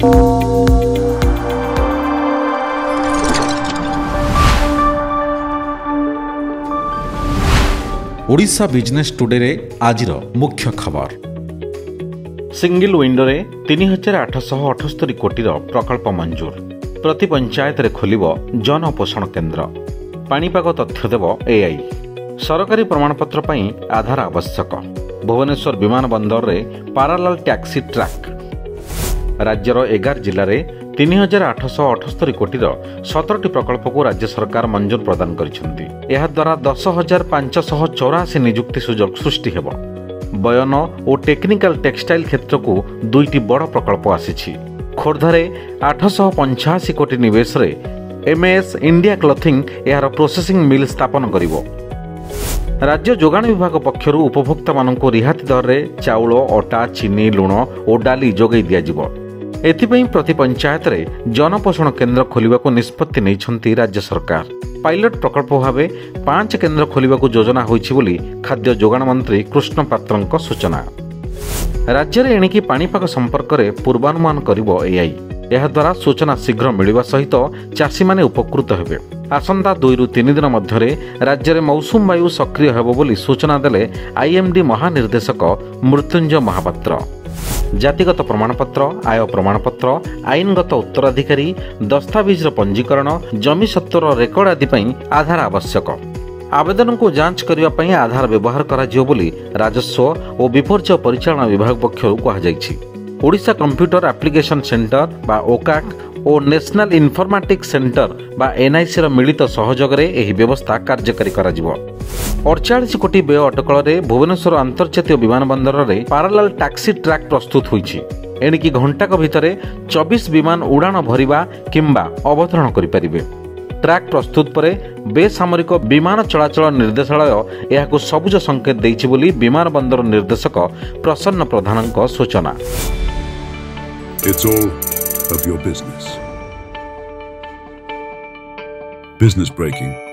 Odisha business today रे आजिर मुख्य खबर। सिंगल विंडोरे 3878 कोटीर प्रकल्प मंजूर। प्रति पंचायत रे खोलिबो जनपोषण केन्द्र। पाणीपाग तथ्य देव एआई। सरकारी प्रमाणपत्र पई आधार आवश्यक। भुवनेश्वर विमान बंदर रे पारालाल टैक्सी ट्रैक। राज्यर 11 जिले में 3878 कोटीर 17टी प्रकल्प को राज्य सरकार मंजूर प्रदान करिसेंती। एहा द्वारा 10,584 नियुक्ति सुजोग सृष्टि हेब। बयन और टेक्निकल टेक्सटाइल क्षेत्र को 2टी बड़ प्रकल्प आसीछि। खोर्धारे 885 कोटी निवेश रे एमएस इंडिया क्लथिंग यार प्रोसेसिंग मिल स्थापन करिवो। राज्य जोगाण विभाग पक्षर उपभोक्ता मानक रिहाती दर रे चाउल, अटा, चीनी, लुण और डाली जोगाई दियाजिवो। एथिपई प्रति पंचायत रे जनपोषण केन्द्र खोलिबाको निष्पत्ति नैछंती राज्य सरकार। पायलट प्रकल्प भावे 5 केन्द्र खोलिबाको योजना होईछि बोली खाद्य जोगाण मंत्री कृष्ण पात्रଙ୍କ सूचना। राज्य रे एणिकी पाणीपाग संपर्क रे पूर्वानुमान करिवो एआई। एहा द्वारा सूचना शीघ्र मिलिबा सहित चाषी माने उपकृत हेबे। आसंता 2 ରୁ 3 दिन मध्यरे राज्य रे मौसुम वायु सक्रिय हेबो बोली सूचना देले आईएमडी महानिर्देशक मृत्युंजय महापात्र। जातिगत प्रमाणपत्र, आय प्रमाणपत्र, आईनगत उत्तराधिकारी, दस्तावेज पंजीकरण, जमी सत्वर रेकर्ड आदि पई आधार आवश्यक। आवेदन को जांच करने पई आधार व्यवहार करा जियो बोली राजस्व और विपर्यय परिचालन विभाग पक्षरु कहा जायछि। ओडिशा कंप्यूटर एप्लिकेशन सेंटर बा ओकाट और नेशनल इन्फॉर्मेटिक्स सेंटर बा एनआईसी र मिलित सहयोग रे एही व्यवस्था कार्यकारी करा जिवो। 48 कोटी व्यय अटकल रे भुवनेश्वर अंतर्जातीय विमानबंदर रे पारालाल टैक्सी ट्रैक प्रस्तुत होईछि। एणिकी घंटाक भितरे 24 विमान उड़ान भरिबा किंबा अवतरण करि परिबे। ट्रैक प्रस्तुत परे बेसामरिक विमान चलाचल निर्देशालय एहाकु सबुज संकेत दैछि बोली विमानबंदर निर्देशक प्रसन्न प्रधानଙ୍କ सूचना। It's all of your business. Business breaking.